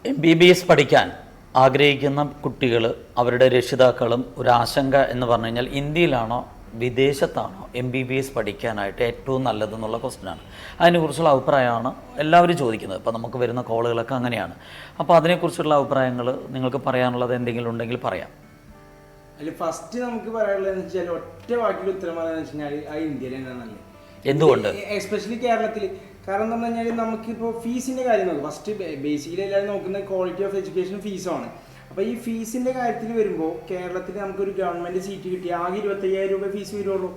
MBBS പഠിക്കാൻ ആഗ്രഹിക്കുന്ന കുട്ടികൾ അവരുടെ രക്ഷിതാക്കളും ഒരു ആശങ്ക എന്ന് പറഞ്ഞു കഴിഞ്ഞാൽ ഇന്ത്യയിലാണോ വിദേശത്താണോ MBBS പഠിക്കാനായിട്ട് ഏറ്റവും നല്ലതെന്നുള്ള ക്വസ്റ്റ്യനാണ്. അതിനെക്കുറിച്ചുള്ള അഭിപ്രായമാണ് എല്ലാവരും ചോദിക്കുന്നത്. ഇപ്പോൾ നമുക്ക് വരുന്ന കോളുകളൊക്കെ അങ്ങനെയാണ്. അപ്പോൾ അതിനെക്കുറിച്ചുള്ള അഭിപ്രായങ്ങൾ നിങ്ങൾക്ക് പറയാനുള്ളത് എന്തെങ്കിലും ഉണ്ടെങ്കിൽ പറയാം. അതിൽ ഫസ്റ്റ് നമുക്ക് പറയാനുള്ളതെന്ന് വെച്ചാൽ ഒറ്റ വാക്കിൽ ഉത്തരം പറയാന്ന് വെച്ച് കഴിഞ്ഞാൽ ആ ഇന്ത്യയിൽ തന്നെയാണ് നല്ലത്. എന്തുകൊണ്ട്? എസ്പെഷ്യലി കേരളത്തിൽ. കാരണം എന്ന് പറഞ്ഞു കഴിഞ്ഞാൽ നമുക്കിപ്പോൾ ഫീസിൻ്റെ കാര്യം നോക്കും. ഫസ്റ്റ് ബേസിക്കലി എല്ലാവരും നോക്കുന്ന ക്വാളിറ്റി ഓഫ് എഡ്യൂക്കേഷൻ ഫീസാണ്. അപ്പോൾ ഈ ഫീസിൻ്റെ കാര്യത്തിൽ വരുമ്പോൾ കേരളത്തിൽ നമുക്കൊരു ഗവൺമെൻറ് സീറ്റ് കിട്ടി ആകെ 25,000 രൂപ ഫീസ് വരുള്ളൂ.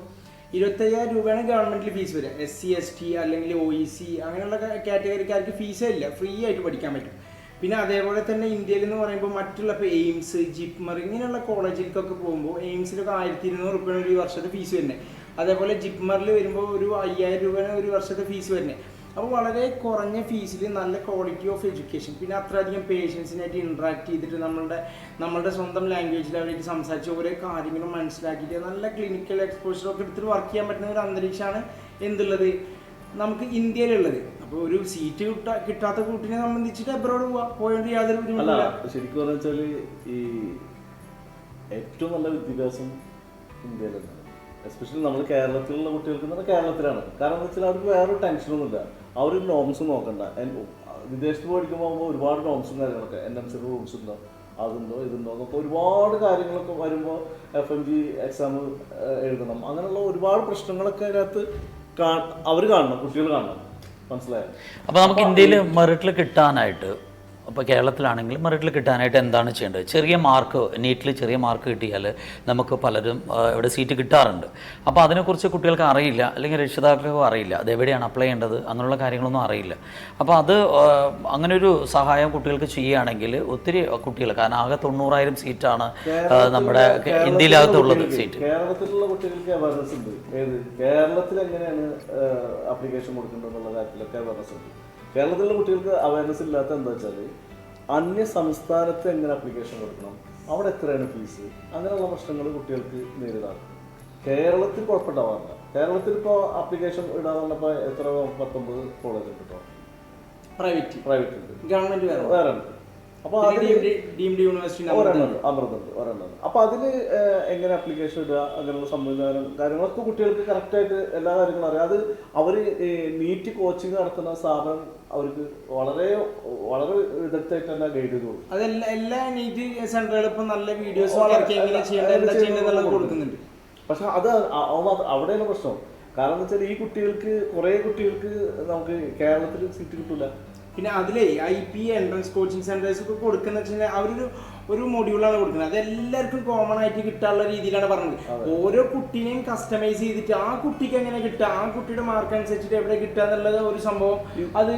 25,000 രൂപയാണ് ഗവൺമെൻറ്റിൽ ഫീസ് വരിക. SC ST അല്ലെങ്കിൽ OEC അങ്ങനെയുള്ള കാറ്റഗറിക്കാർക്ക് ഫീസേ ഇല്ല, ഫ്രീ ആയിട്ട് പഠിക്കാൻ പറ്റും. പിന്നെ അതേപോലെ തന്നെ ഇന്ത്യയിൽ എന്ന് പറയുമ്പോൾ മറ്റുള്ള ഇപ്പോൾ എയിംസ്, ജിപ്മർ ഇങ്ങനെയുള്ള കോളേജിലേക്കൊക്കെ പോകുമ്പോൾ എയിംസിലൊക്കെ 1,200 രൂപയാണ് ഒരു വർഷത്തെ ഫീസ് വരുന്നത്. അതേപോലെ ജിപ്മറിൽ വരുമ്പോൾ ഒരു 5,000 രൂപയാണ് ഒരു വർഷത്തെ ഫീസ് വരുന്നത്. അപ്പോൾ വളരെ കുറഞ്ഞ ഫീസിൽ നല്ല ക്വാളിറ്റി ഓഫ് എഡ്യൂക്കേഷൻ, പിന്നെ അത്രയധികം പേഷ്യൻസിനായിട്ട് ഇൻട്രാക്ട് ചെയ്തിട്ട് നമ്മളുടെ സ്വന്തം ലാംഗ്വേജിൽ അവരായിട്ട് സംസാരിച്ച് ഓരോ കാര്യങ്ങളും മനസ്സിലാക്കിയിട്ട് നല്ല ക്ലിനിക്കൽ എക്സ്പോഷറൊക്കെ എടുത്തിട്ട് വർക്ക് ചെയ്യാൻ പറ്റുന്ന ഒരു അന്തരീക്ഷമാണ് എന്തുള്ളത് നമുക്ക് ഇന്ത്യയിലുള്ളത്. അപ്പോൾ ഒരു സീറ്റ് കിട്ടാത്ത കുട്ടിനെ സംബന്ധിച്ചിട്ട് അബ്രോഡ് പോയത് യാതൊരു ബുദ്ധിമുട്ടില്ല. ശരിക്കും പറഞ്ഞാൽ ഈ ഏറ്റവും നല്ല വിദ്യാഭ്യാസം ഇന്ത്യയിലാണ്. എസ്പെഷ്യലി നമ്മൾ കേരളത്തിലുള്ള കുട്ടികൾക്ക് എന്ന് പറഞ്ഞാൽ കേരളത്തിലാണ്. കാരണം എന്ന് വെച്ചാൽ അവർക്ക് വേറൊരു ടെൻഷനൊന്നുമില്ല, അവർ നോംസ് നോക്കണ്ട. വിദേശത്ത് പഠിക്കുമ്പോൾ ഒരുപാട് നോംസും കാര്യങ്ങളൊക്കെ NMC റൂൾസ് ഉണ്ടോ, അതുണ്ടോ ഇതുണ്ടോ എന്നൊക്കെ ഒരുപാട് കാര്യങ്ങളൊക്കെ വരുമ്പോൾ FMG എക്സാം എഴുതണം, അങ്ങനെയുള്ള ഒരുപാട് പ്രശ്നങ്ങളൊക്കെ അതിനകത്ത് അവർ കാണണം, കുട്ടികൾ കാണണം. മനസ്സിലായോ? അപ്പോൾ നമുക്ക് ഇന്ത്യയിൽ മെറിറ്റിൽ കിട്ടാനായിട്ട്, അപ്പോൾ കേരളത്തിലാണെങ്കിൽ മെറിറ്റിൽ കിട്ടാനായിട്ട് എന്താണ് ചെയ്യേണ്ടത്? ചെറിയ മാർക്ക്, നീറ്റിൽ ചെറിയ മാർക്ക് കിട്ടിയാൽ നമുക്ക് പലരും ഇവിടെ സീറ്റ് കിട്ടാറുണ്ട്. അപ്പോൾ അതിനെക്കുറിച്ച് കുട്ടികൾക്ക് അറിയില്ല, അല്ലെങ്കിൽ രക്ഷിതാക്കൾക്കും അറിയില്ല അതെവിടെയാണ് അപ്ലൈ ചെയ്യേണ്ടത്, അങ്ങനെയുള്ള കാര്യങ്ങളൊന്നും അറിയില്ല. അപ്പോൾ അത് അങ്ങനൊരു സഹായം കുട്ടികൾക്ക് ചെയ്യുകയാണെങ്കിൽ ഒത്തിരി കുട്ടികൾ, കാരണം ആകെ 90,000 സീറ്റാണ് നമ്മുടെ ഇന്ത്യയിലകത്തുള്ളത് സീറ്റ്. കേരളത്തിലുള്ള കുട്ടികൾക്ക് അവയർനെസ് ഉണ്ട്. കേരളത്തിൽ എങ്ങനെയാണ് ആപ്ലിക്കേഷൻ കൊടുക്കേണ്ടതെന്നുള്ള കാര്യത്തിലൊക്കെ അവയർനെസ് ഉണ്ട്. കേരളത്തിലുള്ള കുട്ടികൾക്ക് അവയർനെസ് ഇല്ലാത്ത എന്താ വെച്ചാൽ അന്യ സംസ്ഥാനത്ത് എങ്ങനെ ആപ്ലിക്കേഷൻ കൊടുക്കണം, അവിടെ എത്രയാണ് ഫീസ്, അങ്ങനെയുള്ള പ്രശ്നങ്ങൾ കുട്ടികൾക്ക് നേരിടാം. കേരളത്തിൽ കുഴപ്പമുണ്ടാവാറില്ല. കേരളത്തിൽ ഇപ്പോൾ ആപ്ലിക്കേഷൻ ഇടാൻ പറഞ്ഞപ്പോൾ എത്ര 19 കോളേജ് ഉണ്ട് കേട്ടോ. പ്രൈവറ്റ് ഉണ്ട്, ഗവൺമെന്റ് വേറെ ഉണ്ട്. അപ്പോൾ അമൃതുണ്ട് ഒരെണ്ണം. അപ്പോൾ അതിൽ എങ്ങനെ ആപ്ലിക്കേഷൻ ഇടുക, അങ്ങനെയുള്ള സംവിധാനം കാര്യങ്ങളൊക്കെ കുട്ടികൾക്ക് കറക്റ്റായിട്ട് എല്ലാ കാര്യങ്ങളും അറിയാം. അത് അവർ നീറ്റ് കോച്ചിങ് നടത്തുന്ന സ്ഥാപനം അവർക്ക് വളരെ വളരെ വിദഗ്ധമായിട്ട് തന്നെ ഗൈഡ് ചെയ്ത് കൊടുക്കും. അതെല്ലാം എല്ലാ നീറ്റ് സെന്ററുകളും ഇപ്പം നല്ല വീഡിയോസ് കൊടുക്കുന്നുണ്ട്. പക്ഷെ അത് അവിടെയാണ് പ്രശ്നം. കാരണം എന്ന് വെച്ചാൽ ഈ കുട്ടികൾക്ക് കുറേ കുട്ടികൾക്ക് നമുക്ക് കേരളത്തിൽ സീറ്റ് കിട്ടില്ല. പിന്നെ അതിലെ IP എൻട്രൻസ് കോച്ചിങ് സെന്റേഴ്സ് ഒക്കെ കൊടുക്കുന്ന വെച്ചാൽ ഒരു മൊഡ്യൂളാണ് കൊടുക്കുന്നത്. അത് എല്ലാവർക്കും കോമൺ ആയിട്ട് കിട്ടാനുള്ള രീതിയിലാണ് പറഞ്ഞത്. ഓരോ കുട്ടീനെയും കസ്റ്റമൈസ് ചെയ്തിട്ട് ആ കുട്ടിക്ക് എങ്ങനെ കിട്ടുക, ആ കുട്ടിയുടെ മാർക്ക് അനുസരിച്ചിട്ട് എവിടെ കിട്ടുക എന്നുള്ളത് ഒരു സംഭവം അത്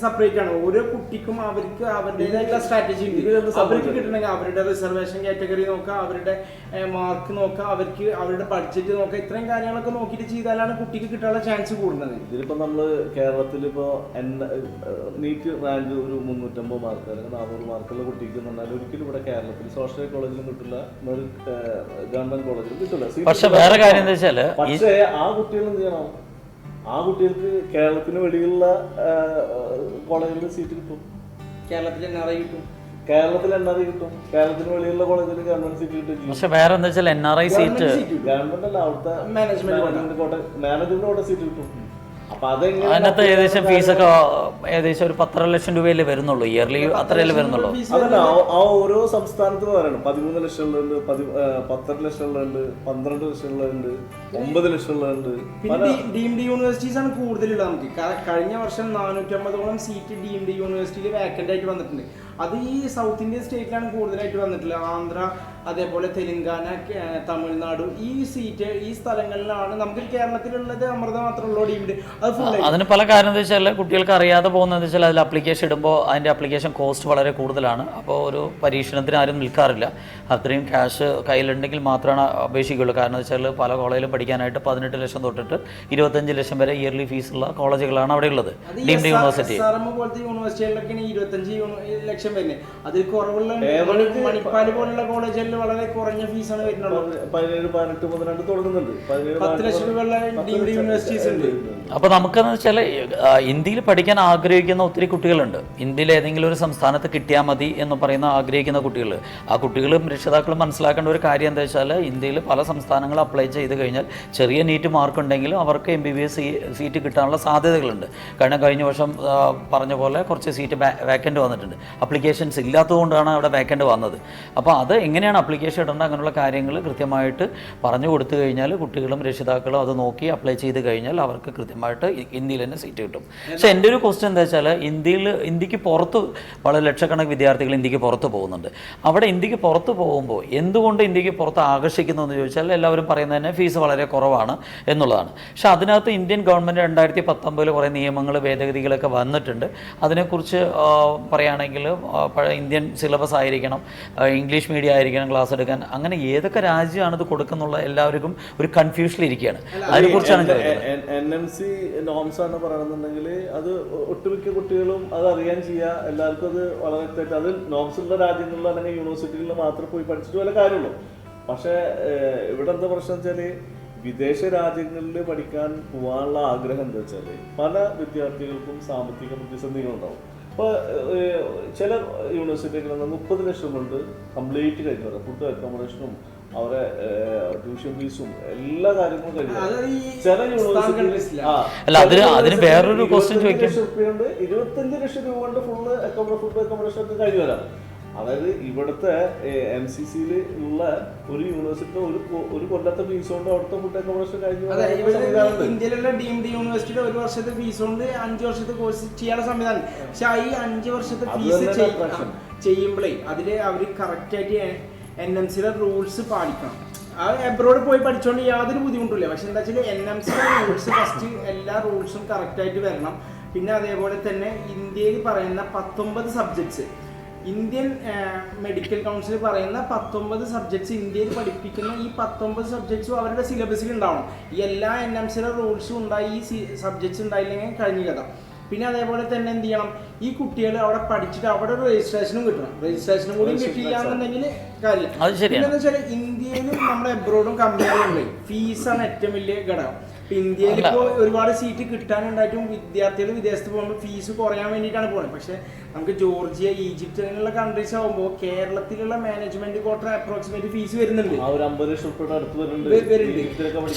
സെപ്പറേറ്റ് ആണ്. ഓരോ കുട്ടിക്കും അവർക്ക് അവരുടേതായിട്ടുള്ള സ്ട്രാറ്റജി ഉണ്ട്. അവർക്ക് കിട്ടണമെങ്കിൽ അവരുടെ റിസർവേഷൻ കാറ്റഗറി നോക്കുക, അവരുടെ മാർക്ക് നോക്കുക, അവർക്ക് അവരുടെ ബഡ്ജറ്റ് നോക്കുക, ഇത്രയും കാര്യങ്ങളൊക്കെ നോക്കിയിട്ട് ചെയ്താലാണ് കുട്ടിക്ക് കിട്ടാനുള്ള ചാൻസ് കൂടുന്നത്. ഇതിലിപ്പോൾ നമ്മൾ കേരളത്തിൽ ഇപ്പോൾ നീറ്റ് റാങ്ക് ഒരു 350 മാർക്ക് അല്ലെങ്കിൽ 400 മാർക്കുള്ള കുട്ടിക്ക് എന്ന് പറഞ്ഞാൽ ഒരിക്കലും ഇവിടെ കേരളത്തിൽ സോഷ്യൽ കോളേജിലും കിട്ടില്ല, ഗവൺമെന്റ് കോളേജിലും കിട്ടില്ല. പക്ഷെ വേറെ കാര്യം എന്താ വെച്ചാൽ പക്ഷേ ആ കുട്ടികൾ എന്ത് ചെയ്യണം, ആ കുട്ടികൾക്ക് കേരളത്തിന് വെളിയിലുള്ള കോളേജിൽ സീറ്റ് കിട്ടും. കേരളത്തിൽ NRI കിട്ടും, കേരളത്തിന് വെളിയിലുള്ള കോളേജിൽ ഗവൺമെന്റ് സീറ്റ് കിട്ടും. പക്ഷെ വേറെ എന്താ വെച്ചാൽ NRI സീറ്റ് ഗവൺമെന്റ് അല്ല, അവിടുത്തെ മാനേജ്മെന്റ് കോട്ട സീറ്റ് കിട്ടും. അതിനകത്ത് ഏകദേശം ഫീസൊക്കെ ഏകദേശം ഒരു 12 ലക്ഷം രൂപയല്ലേ വരുന്നുള്ളൂ ഇയർലി, അത്രയല്ലേ വരുന്നുള്ളൂ. അതല്ല, ആ ഓരോ സംസ്ഥാനത്തും പറയണം 13 ലക്ഷം ഉള്ളുണ്ട്, 12 ലക്ഷം ഉള്ളുണ്ട്, 12 ലക്ഷം ഉള്ളുണ്ട്, 9 ലക്ഷം ഉള്ളുണ്ട്. പിന്നെ ഡീംഡ് യൂണിവേഴ്സിറ്റീസ് ആണ് കൂടുതലുള്ളത്. നമുക്ക് കഴിഞ്ഞ വർഷം 450ഓളം സീറ്റ് ഡീംഡ് യൂണിവേഴ്സിറ്റിയിൽ വേക്കൻ്റ് ആയിട്ട് വന്നിട്ടുണ്ട്. അത് ഈ സൗത്ത് ഇന്ത്യൻ സ്റ്റേറ്റിലാണ് കൂടുതലായിട്ട് വന്നിട്ടുള്ളത്. ആന്ധ്ര, അതേപോലെ തെലുങ്കാന, തമിഴ്നാട്, ഈ സ്ഥലങ്ങളിലാണ്. നമുക്ക് കേരളത്തിലുള്ളത് അമൃത മാത്രമുള്ള ഡീംഡ്. അതിന് പല കാരണം എന്താ വെച്ചാൽ കുട്ടികൾക്ക് അറിയാതെ പോകുന്നത് വെച്ചാൽ അതിൽ അപ്ലിക്കേഷൻ ഇടുമ്പോൾ അതിൻ്റെ അപ്ലിക്കേഷൻ കോസ്റ്റ് വളരെ കൂടുതലാണ്. അപ്പോൾ ഒരു പരീക്ഷണത്തിന് ആരും നിൽക്കാറില്ല. അത്രയും ക്യാഷ് കയ്യിലുണ്ടെങ്കിൽ മാത്രമാണ് അപേക്ഷിക്കുള്ളൂ. കാരണം എന്ന് വെച്ചാൽ പല കോളേജിലും പഠിക്കാനായിട്ട് 18 ലക്ഷം തൊട്ടിട്ട് 25 ലക്ഷം വരെ ഇയർലി ഫീസുള്ള കോളേജുകളാണ് അവിടെ ഉള്ളത്. ഡീംഡ് യൂണിവേഴ്സിറ്റി പോലത്തെ യൂണിവേഴ്സിറ്റികളിലൊക്കെ 25 ലക്ഷം ലക്ഷം വരുന്നത്. അതിൽ കുറവുള്ള മണിപ്പാൽ പോലുള്ള കോളേജുകളിൽ വളരെ കുറഞ്ഞ ഫീസാണ് വരുന്നുള്ളത്. 17-18 മുതൽ തുടങ്ങുന്നുണ്ട്. 10 ലക്ഷം രൂപയുള്ള ഡീംഡ് യൂണിവേഴ്സിറ്റീസ് ഉണ്ട്. അപ്പോൾ നമുക്കെന്ന് വെച്ചാൽ ഇന്ത്യയിൽ പഠിക്കാൻ ആഗ്രഹിക്കുന്ന ഒത്തിരി കുട്ടികളുണ്ട്. ഇന്ത്യയിൽ ഏതെങ്കിലും ഒരു സംസ്ഥാനത്ത് കിട്ടിയാൽ മതി എന്ന് പറയുന്ന ആഗ്രഹിക്കുന്ന കുട്ടികൾ. ആ കുട്ടികളും രക്ഷിതാക്കളും മനസ്സിലാക്കേണ്ട ഒരു കാര്യം എന്താ വെച്ചാൽ ഇന്ത്യയിൽ പല സംസ്ഥാനങ്ങളും അപ്ലൈ ചെയ്ത് കഴിഞ്ഞാൽ ചെറിയ നീറ്റ് മാർക്ക് ഉണ്ടെങ്കിലും അവർക്ക് MBBS സീറ്റ് കിട്ടാനുള്ള സാധ്യതകളുണ്ട്. കാരണം കഴിഞ്ഞ വർഷം പറഞ്ഞ പോലെ കുറച്ച് സീറ്റ് വേക്കൻറ്റ് വന്നിട്ടുണ്ട്. അപ്ലിക്കേഷൻസ് ഇല്ലാത്തതുകൊണ്ടാണ് അവിടെ വേക്കൻറ്റ് വന്നത്. അപ്പോൾ അത് എങ്ങനെയാണ് അപ്ലിക്കേഷൻ ഇടേണ്ടത് അങ്ങനെയുള്ള കാര്യങ്ങൾ കൃത്യമായിട്ട് പറഞ്ഞു കൊടുത്തു കഴിഞ്ഞാൽ കുട്ടികളും രക്ഷിതാക്കളും അത് നോക്കി അപ്ലൈ ചെയ്ത് കഴിഞ്ഞാൽ അവർക്ക് കൃത്യമായിട്ട് ഇന്ത്യയിൽ തന്നെ സീറ്റ് കിട്ടും. പക്ഷേ എൻ്റെ ഒരു ക്വസ്റ്റ്യൻ എന്താ വെച്ചാൽ ഇന്ത്യക്ക് പുറത്ത് വളരെ ലക്ഷക്കണക്കിന് വിദ്യാർത്ഥികൾ ഇന്ത്യക്ക് പുറത്ത് പോകുന്നുണ്ട്. അവിടെ ഇന്ത്യക്ക് പുറത്ത് പോകുമ്പോൾ എന്തുകൊണ്ട് ഇന്ത്യക്ക് പുറത്ത് ആകർഷിക്കുന്നു എന്ന് ചോദിച്ചാൽ എല്ലാവരും പറയുന്നത് തന്നെ ഫീസ് വളരെ കുറവാണ് എന്നുള്ളതാണ്. പക്ഷേ അതിനകത്ത് ഇന്ത്യൻ ഗവൺമെൻറ് 2019 കുറേ നിയമങ്ങൾ ഭേദഗതികളൊക്കെ വന്നിട്ടുണ്ട്. അതിനെക്കുറിച്ച് പറയുകയാണെങ്കിൽ പഴയ ഇന്ത്യൻ സിലബസ് ആയിരിക്കണം, ഇംഗ്ലീഷ് മീഡിയം ആയിരിക്കണം ക്ലാസ് എടുക്കാൻ, അങ്ങനെ ഏതൊക്കെ രാജ്യമാണ് ഇത് കൊടുക്കുന്നുള്ള എല്ലാവർക്കും ഒരു കൺഫ്യൂഷനിലിരിക്കുകയാണ്. അതിനെക്കുറിച്ചാണ് NMC നോംസ് ആണ് പറയണമെന്നുണ്ടെങ്കിൽ അത് ഒട്ടുമിക്ക കുട്ടികളും അത് അറിയാൻ ചെയ്യുക. എല്ലാവർക്കും അത് വളരെ വ്യക്തമായിട്ട് അത് നോംസ് ഉള്ള രാജ്യങ്ങളിലോ അല്ലെങ്കിൽ യൂണിവേഴ്സിറ്റികളിൽ മാത്രം പോയി പഠിച്ചിട്ട് വല്ല കാര്യമുള്ളൂ. പക്ഷേ ഇവിടെ എന്താ പ്രശ്നം വെച്ചാൽ വിദേശ രാജ്യങ്ങളിൽ പഠിക്കാൻ പോകാനുള്ള ആഗ്രഹം എന്താ വെച്ചാൽ പല വിദ്യാർത്ഥികൾക്കും സാമ്പത്തിക പ്രതിസന്ധികളുണ്ടാവും. ഇപ്പോൾ ചില യൂണിവേഴ്സിറ്റികളിൽ 30 ലക്ഷം കൊണ്ട് കംപ്ലീറ്റ് കഴിഞ്ഞു വരാം. ഫുഡ് അക്കോമഡേഷനും അവരെ ട്യൂഷൻ ഫീസും എല്ലാ കാര്യങ്ങളും കഴിഞ്ഞു. ചില യൂണിവേഴ്സിറ്റി അതിന് വേറൊരു ക്വസ്റ്റ്യൻ ചോദിക്കും, 25 ലക്ഷം രൂപ കൊണ്ട് ഫുഡ് അക്കോമഡേഷൻ ഒക്കെ കഴിഞ്ഞു വരാം. അതായത് ഇവിടുത്തെ MCCയിൽ ഉള്ള ഒരു യൂണിവേഴ്സിറ്റി ഒരു കൊല്ലത്തെ ഫീസ് കൊണ്ട് അവിടുത്തെ ഫുഡ് അക്കോമഡേഷൻ കഴിഞ്ഞു. ഇന്ത്യയിലുള്ള ഡീംഡ് യൂണിവേഴ്സിറ്റിയുടെ 1 വർഷത്തെ ഫീസ് കൊണ്ട് 5 വർഷത്തെ കോഴ്സ് ചെയ്യാനുള്ള സംവിധാനം. പക്ഷെ ഈ 5 വർഷത്തെ ഫീസ് ചെയ്യുമ്പോഴേ അതിൽ അവർ കറക്റ്റായിട്ട് NMCയുടെ റൂൾസ് പാലിക്കണം. എബ്രോഡ് പോയി പഠിച്ചുകൊണ്ട് യാതൊരു ബുദ്ധിമുട്ടില്ല. പക്ഷെ എന്താ വെച്ചാൽ NMCയുടെ റൂൾസ് ഫസ്റ്റ് എല്ലാ റൂൾസും കറക്റ്റായിട്ട് വരണം. പിന്നെ അതേപോലെ തന്നെ ഇന്ത്യയിൽ പറയുന്ന 19 സബ്ജക്ട്സ്, ഇന്ത്യൻ മെഡിക്കൽ കൗൺസിൽ പറയുന്ന 19 സബ്ജക്ട്സ് ഇന്ത്യയിൽ പഠിപ്പിക്കുന്ന ഈ 19 സബ്ജക്ട്സും അവരുടെ സിലബസിൽ ഉണ്ടാവണം. ഈ എല്ലാ NMCയുടെ റൂൾസും ഉണ്ടായി ഈ സബ്ജക്ട്സ് ഉണ്ടായില്ലെങ്കിൽ കഴിഞ്ഞ കഥ. പിന്നെ അതേപോലെ തന്നെ എന്ത് ചെയ്യണം, ഈ കുട്ടികൾ അവിടെ പഠിച്ചിട്ട് അവിടെ ഒരു രജിസ്ട്രേഷനും കിട്ടണം. രജിസ്ട്രേഷനും കൂടി കിട്ടിയില്ല എന്നുണ്ടെങ്കിൽ കാര്യം. പിന്നെ എന്താ വെച്ചാൽ ഇന്ത്യയിലും നമ്മുടെ എബ്രോഡും കമ്പയർ ചെയ്യുമ്പോൾ ഫീസാണ് ഏറ്റവും വലിയ ഘടകം. ഇന്ത്യയിൽ ഇപ്പോൾ ഒരുപാട് സീറ്റ് കിട്ടാനുണ്ടായിട്ടും വിദ്യാർത്ഥികൾ വിദേശത്ത് പോകുമ്പോൾ ഫീസ് കുറയാൻ വേണ്ടിയിട്ടാണ് പോകുന്നത്. പക്ഷെ നമുക്ക് ജോർജിയ, ഈജിപ്റ്റ് അങ്ങനെയുള്ള കൺട്രീസ് ആകുമ്പോൾ കേരളത്തിലുള്ള മാനേജ്മെന്റ് ക്വാർട്ടർ അപ്രോക്സിമേറ്റ് ഫീസ് വരുന്നുണ്ട്. 50 ലക്ഷം അടുത്ത് വരുന്നുണ്ട്.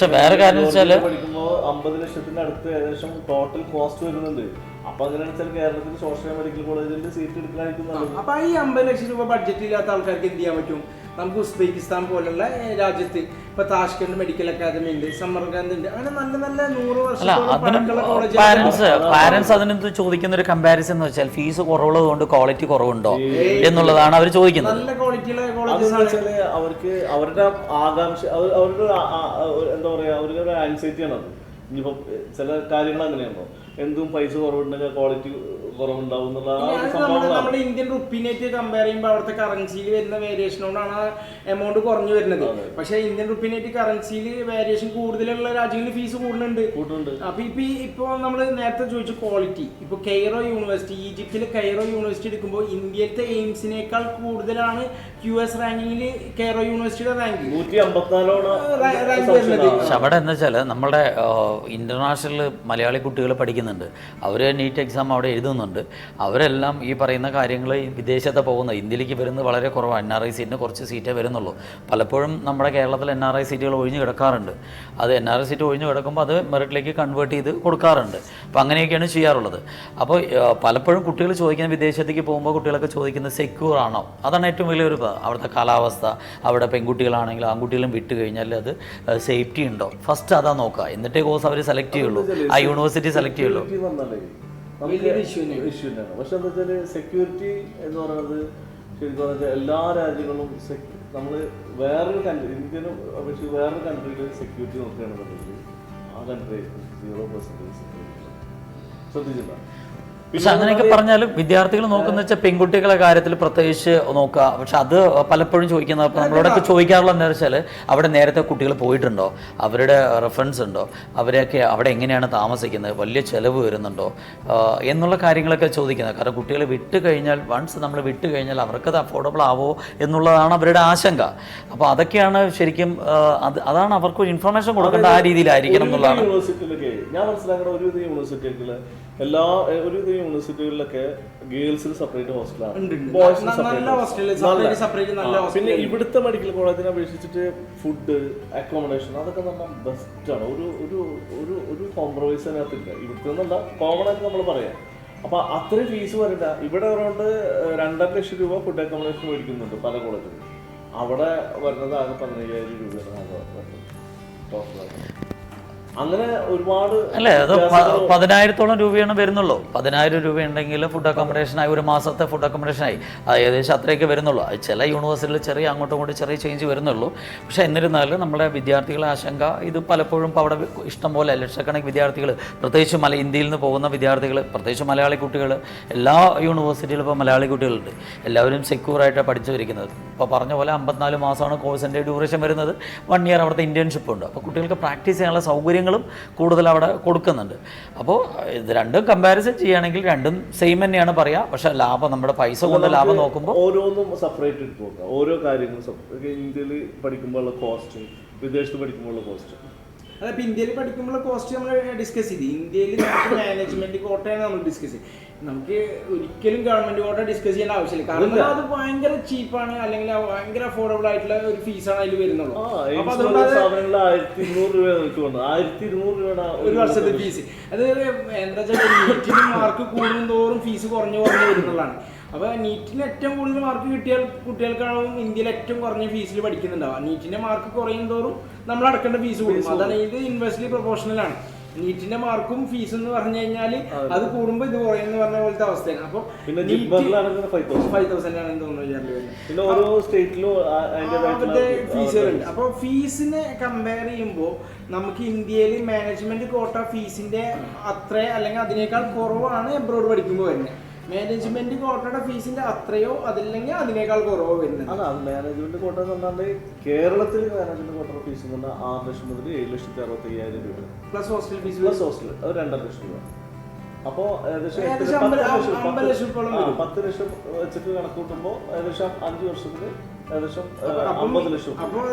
പഠിക്കുമ്പോൾ 50 ലക്ഷത്തിന്റെ അടുത്ത് ഏകദേശം ടോട്ടൽ കോസ്റ്റ് വരുന്നുണ്ട്. അപ്പൊ അങ്ങനെയാണ് വെച്ചാൽ കേരളത്തിൽ സോഷ്യൽ മെഡിക്കൽ കോളേജിൽ സീറ്റ് എടുക്കാനായിരിക്കും. അപ്പൊ ഈ 50 ലക്ഷം രൂപ ബഡ്ജറ്റ് ഇല്ലാത്ത ആൾക്കാർക്ക് എന്ത് ചെയ്യാൻ പറ്റും? നമുക്ക് ഉസ്ബെക്കിസ്ഥാൻ പോലുള്ള രാജ്യത്ത് ഇപ്പൊ താഷ്കന്റ് മെഡിക്കൽ അക്കാദമി ഉണ്ട്, സമർഖാന്ത് ഉണ്ട്, അങ്ങനെ നല്ല നല്ല 100 വർഷം പാരന്റ്സ് അതിനെന്ത് ചോദിക്കുന്ന ഒരു കമ്പാരിസൺ എന്ന് വെച്ചാൽ ഫീസ് കുറവുള്ളത് കൊണ്ട് ക്വാളിറ്റി കുറവുണ്ടോ എന്നുള്ളതാണ് അവർ ചോദിക്കുന്നത്. നല്ല ക്വാളിറ്റിയുള്ള കോളേജസ് അവർക്ക് അവരുടെ ആകാംക്ഷ, അവരുടെ എന്താ പറയാ, അവരുടെ ഒരു ആൻസൈറ്റിയാണ് അത്. ഇനിയിപ്പോ ചില കാര്യങ്ങൾ അങ്ങനെയാണോ, എന്തും പൈസ കുറവുണ്ടെങ്കിൽ ക്വാളിറ്റി കുറവുണ്ടാവും നമ്മുടെ ഇന്ത്യൻ റുപ്പീനായിട്ട് കമ്പയർ ചെയ്യുമ്പോൾ അവിടുത്തെ കറൻസിയിൽ വരുന്ന വേരിയേഷൻ കൊണ്ടാണ് എമൗണ്ട് കുറഞ്ഞു വരുന്നത്. പക്ഷെ ഇന്ത്യൻ റുപ്പീനായിട്ട് കറൻസിയിൽ വേരിയേഷൻ കൂടുതലുള്ള രാജ്യങ്ങളിൽ ഫീസ് കൂടുന്നുണ്ട്. അപ്പൊ ഇപ്പൊ നമ്മൾ നേരത്തെ ചോദിച്ച ക്വാളിറ്റി, ഇപ്പൊ കെയ്റോ യൂണിവേഴ്സിറ്റി, ഈജിപ്തിലെ കെയ്റോ യൂണിവേഴ്സിറ്റി എടുക്കുമ്പോൾ ഇന്ത്യയിലത്തെ എയിംസിനേക്കാൾ കൂടുതലാണ് QS റാങ്കിങ്ങിൽ കെയ്റോ യൂണിവേഴ്സിറ്റിയുടെ റാങ്ക് 154 വരുന്നത്. പക്ഷെ അവിടെ എന്താ വെച്ചാൽ നമ്മുടെ ഇന്റർനാഷണൽ മലയാളി കുട്ടികൾ പഠിക്കുന്നുണ്ട്. അവർ നീറ്റ് എക്സാം അവിടെ എഴുതുന്നുണ്ട്. അവരെല്ലാം ഈ പറയുന്ന കാര്യങ്ങൾ വിദേശത്ത് പോകുന്നത് ഇന്ത്യയിലേക്ക് വരുന്നത് വളരെ കുറവാണ്. NRI സീറ്റിന് കുറച്ച് സീറ്റേ വരുന്നുള്ളൂ. പലപ്പോഴും നമ്മുടെ കേരളത്തിൽ NRI സീറ്റുകൾ ഒഴിഞ്ഞു കിടക്കാറുണ്ട്. അത് NRI സീറ്റ് ഒഴിഞ്ഞു കിടക്കുമ്പോൾ അത് മെറിറ്റിലേക്ക് കൺവേർട്ട് ചെയ്ത് കൊടുക്കാറുണ്ട്. അപ്പോൾ അങ്ങനെയൊക്കെയാണ് ചെയ്യാറുള്ളത്. അപ്പോൾ പലപ്പോഴും കുട്ടികൾ ചോദിക്കുന്ന, വിദേശത്തേക്ക് പോകുമ്പോൾ കുട്ടികളൊക്കെ ചോദിക്കുന്നത് സെക്യൂർ ആണോ, അതാണ് ഏറ്റവും വലിയൊരു അവിടുത്തെ കാലാവസ്ഥ, അവിടെ പെൺകുട്ടികളാണെങ്കിലും ആൺകുട്ടികളും വിട്ട് കഴിഞ്ഞാൽ അത് സേഫ്റ്റി ഉണ്ടോ, ഫസ്റ്റ് അതാ നോക്കുക. എന്നിട്ടേ കോഴ്സ് അവർ സെലക്ട് ചെയ്യുള്ളൂ, ആ യൂണിവേഴ്സിറ്റി സെലക്ട് ചെയ്യുള്ളൂ. ഇഷ്യൂ തന്നെയാണ്. പക്ഷെ എന്താ വെച്ചാൽ സെക്യൂരിറ്റി എന്ന് പറയുന്നത് ശരിക്കും പറഞ്ഞാൽ എല്ലാ രാജ്യങ്ങളും നമ്മൾ വേറൊരു കൺട്രി, ഇന്ത്യനും അപേക്ഷിച്ച് വേറൊരു കൺട്രിയിൽ സെക്യൂരിറ്റി നോക്കുകയാണെന്നുണ്ടെങ്കിൽ ആ കൺട്രി 0% സെക്യൂരിറ്റി ശ്രദ്ധിച്ചില്ല. പക്ഷെ അങ്ങനെയൊക്കെ പറഞ്ഞാലും വിദ്യാർത്ഥികൾ നോക്കുന്ന വെച്ചാൽ പെൺകുട്ടികളെ കാര്യത്തിൽ പ്രത്യേകിച്ച് നോക്കുക. പക്ഷെ അത് പലപ്പോഴും ചോദിക്കുന്നത് അപ്പോൾ നമ്മളോടൊക്കെ ചോദിക്കാറുള്ള എന്താ വെച്ചാൽ അവിടെ നേരത്തെ കുട്ടികൾ പോയിട്ടുണ്ടോ, അവരുടെ റെഫറൻസ് ഉണ്ടോ, അവരെയൊക്കെ അവിടെ എങ്ങനെയാണ് താമസിക്കുന്നത്, വലിയ ചിലവ് വരുന്നുണ്ടോ എന്നുള്ള കാര്യങ്ങളൊക്കെ ചോദിക്കുന്നത്. കാരണം കുട്ടികളെ വിട്ട് കഴിഞ്ഞാൽ വൺസ് നമ്മൾ വിട്ട് കഴിഞ്ഞാൽ അവർക്കത് അഫോർഡബിൾ ആവോ എന്നുള്ളതാണ് അവരുടെ ആശങ്ക. അപ്പോൾ അതൊക്കെയാണ് ശരിക്കും അതാണ് അവർക്ക് ഒരു ഇൻഫർമേഷൻ കൊടുക്കേണ്ട ആ രീതിയിലായിരിക്കണം എന്നുള്ളതാണ്. യൂണിവേഴ്സിറ്റിയിലൊക്കെ ഞാൻ മനസ്സിലാക്കുന്ന ഒരുവിധ യൂണിവേഴ്സിറ്റികളിൽ ഒരുവിധ യൂണിവേഴ്സിറ്റികളിലൊക്കെ ഗേൾസിന് സെപ്പറേറ്റ് ഹോസ്റ്റലാണ്, ബോയ്സിന് സെപ്പറേറ്റ്. പിന്നെ ഇവിടുത്തെ മെഡിക്കൽ കോളേജിനെ അപേക്ഷിച്ചിട്ട് ഫുഡ് അക്കോമഡേഷൻ അതൊക്കെ നമ്മൾ ബെസ്റ്റാണ്. ഒരു കോംപ്രമൈസ് അതിനകത്തില്ല. ഇവിടുത്തെ എന്നല്ല കോമൺ ആയിട്ട് നമ്മൾ പറയാം. അപ്പൊ അത്രയും ഫീസ് വരില്ല. ഇവിടെ അറൗണ്ട് 2.5 ലക്ഷം രൂപ ഫുഡ് അക്കോമഡേഷൻ മേടിക്കുന്നുണ്ട് പല കോളേജിലും. അവിടെ വരുന്നത് ആകെ 15,000 രൂപയാണ് ടോട്ടൽ. അങ്ങനെ ഒരുപാട് അല്ലേ, അത് 10,000-ഓളം രൂപയാണ് വരുന്നുള്ളൂ. 10,000 രൂപ ഉണ്ടെങ്കിൽ ഫുഡ് അക്കോമഡേഷനായി, ഒരു മാസത്തെ ഫുഡ് അക്കോമഡേഷനായി അത് ഏകദേശം അത്രയൊക്കെ വരുന്നുള്ളൂ. ചില യൂണിവേഴ്സിറ്റിയിൽ ചെറിയ അങ്ങോട്ടും ഇങ്ങോട്ടും ചെറിയ ചേഞ്ച് വരുന്നുള്ളൂ. പക്ഷേ എന്നിരുന്നാലും നമ്മുടെ വിദ്യാർത്ഥികളെ ആശങ്ക ഇത് പലപ്പോഴും ഇപ്പോൾ അവിടെ ഇഷ്ടംപോലെ ലക്ഷക്കണക്കിന് വിദ്യാർത്ഥികൾ, പ്രത്യേകിച്ച് ഇന്ത്യയിൽ നിന്ന് പോകുന്ന വിദ്യാർത്ഥികൾ, പ്രത്യേകിച്ച് മലയാളി കുട്ടികൾ, എല്ലാ യൂണിവേഴ്സിറ്റിയിലും ഇപ്പോൾ മലയാളി കുട്ടികളുണ്ട്. എല്ലാവരും സെക്യൂറായിട്ടാണ് പഠിച്ചു വരിക്കുന്നത്. ഇപ്പോൾ പറഞ്ഞ പോലെ 54 മാസമാണ് കോഴ്സിൻ്റെ ഡ്യൂറേഷൻ വരുന്നത്. 1 ഇയർ അവിടുത്തെ ഇന്റേൺഷിപ്പ് ഉണ്ട്. അപ്പോൾ കുട്ടികൾക്ക് പ്രാക്ടീസ് ചെയ്യാനുള്ള സൗകര്യങ്ങളും കൂടുതൽ അവിടെ കൊടുക്കുന്നുണ്ട്. അപ്പോൾ ഇത് രണ്ടും കമ്പാരിസൺ ചെയ്യുകയാണെങ്കിൽ രണ്ടും സെയിം തന്നെയാണ് പറയുക. പക്ഷേ ലാഭം, നമ്മുടെ പൈസ കൊണ്ട് ലാഭം നോക്കുമ്പോൾ ഓരോന്നും സെപ്പറേറ്റ് എടുത്ത് നോക്കുക. ഓരോ കാര്യങ്ങളും ഇന്ത്യയിൽ പഠിക്കുമ്പോഴുള്ള കോസ്റ്റ്, വിദേശത്ത് പഠിക്കുമ്പോഴുള്ള കോസ്റ്റ്. അതിപ്പോൾ ഇന്ത്യയിൽ പഠിക്കുമ്പോൾ കോസ്റ്റ് നമ്മൾ ഡിസ്കസ് ചെയ്ത്, ഇന്ത്യയിൽ നമുക്ക് മാനേജ്മെന്റ് കോട്ടയാണ് നമ്മൾ ഡിസ്കസ് ചെയ്ത്. നമുക്ക് ഒരിക്കലും ഗവൺമെന്റ് കോട്ട ഡിസ്കസ് ചെയ്യേണ്ട ആവശ്യമില്ല. കാരണം അത് ഭയങ്കര ചീപ്പാണ്, അല്ലെങ്കിൽ ഭയങ്കര അഫോർഡബിൾ ആയിട്ടുള്ള ഒരു ഫീസാണ് അതിൽ വരുന്നുള്ളൂ. അപ്പൊ അതുകൊണ്ട് 1,200 രൂപ ഒരു വർഷത്തെ ഫീസ്. അത് എന്താ വെച്ചാൽ നീറ്റിന് മാർക്ക് കൂടുന്തോറും ഫീസ് കുറഞ്ഞു വരുന്നുള്ളതാണ്. അപ്പൊ നീറ്റിന് ഏറ്റവും കൂടുതൽ മാർക്ക് കിട്ടിയാൽ കുട്ടികൾക്കാണ് ഇന്ത്യയിൽ ഏറ്റവും കുറഞ്ഞ ഫീസിൽ പഠിക്കുന്നുണ്ടാവുക. നീറ്റിന്റെ മാർക്ക് കുറയും തോറും നമ്മൾ അടക്കേണ്ട ഫീസ് കൂടും. അതാണ് ഇത് ഇൻവേഴ്സ്ലി പ്രൊപ്പോർഷണൽ ആണ്. നീറ്റിന്റെ മാർക്കും ഫീസ് എന്ന് പറഞ്ഞു കഴിഞ്ഞാൽ അത് കൂടുമ്പോൾ ഇത് കുറയുന്ന പറഞ്ഞ പോലത്തെ അവസ്ഥയാണ്. അപ്പൊ 5,000 ആണെന്ന് തോന്നുന്നു ഓരോ സ്റ്റേറ്റിലും ഫീസുകളുണ്ട്. അപ്പൊ ഫീസിനെ കമ്പയർ ചെയ്യുമ്പോൾ നമുക്ക് ഇന്ത്യയിൽ മാനേജ്മെന്റ് കോട്ട ഫീസിന്റെ അത്ര അല്ലെങ്കിൽ അതിനേക്കാൾ കുറവാണ് എബ്രോഡ് പഠിക്കുമ്പോൾ വരുന്നത്. മാനേജ്മെന്റ് കോട്ടയുടെ ഫീസിന്റെ അത്രയോ അതല്ലെങ്കിൽ അതിനേക്കാൾ കുറവോ വരുന്നത്. അതാണ് മാനേജ്മെന്റ് കോട്ട എന്ന് പറഞ്ഞാൽ കേരളത്തിൽ മാനേജ്മെന്റ് കോട്ടയുടെ ഫീസ് എന്ന് പറഞ്ഞാൽ 6 ലക്ഷം മുതൽ 7,65,000 രൂപ plus hostel fees. Plus hostel അത് 2.5 ലക്ഷം രൂപ. അപ്പോ ഏകദേശം 10 ലക്ഷം വെച്ചിട്ട് കണക്ക് കൂട്ടുമ്പോൾ ഏകദേശം 5 വർഷത്തിൽ ഏകദേശം 50 ലക്ഷം. അപ്പോൾ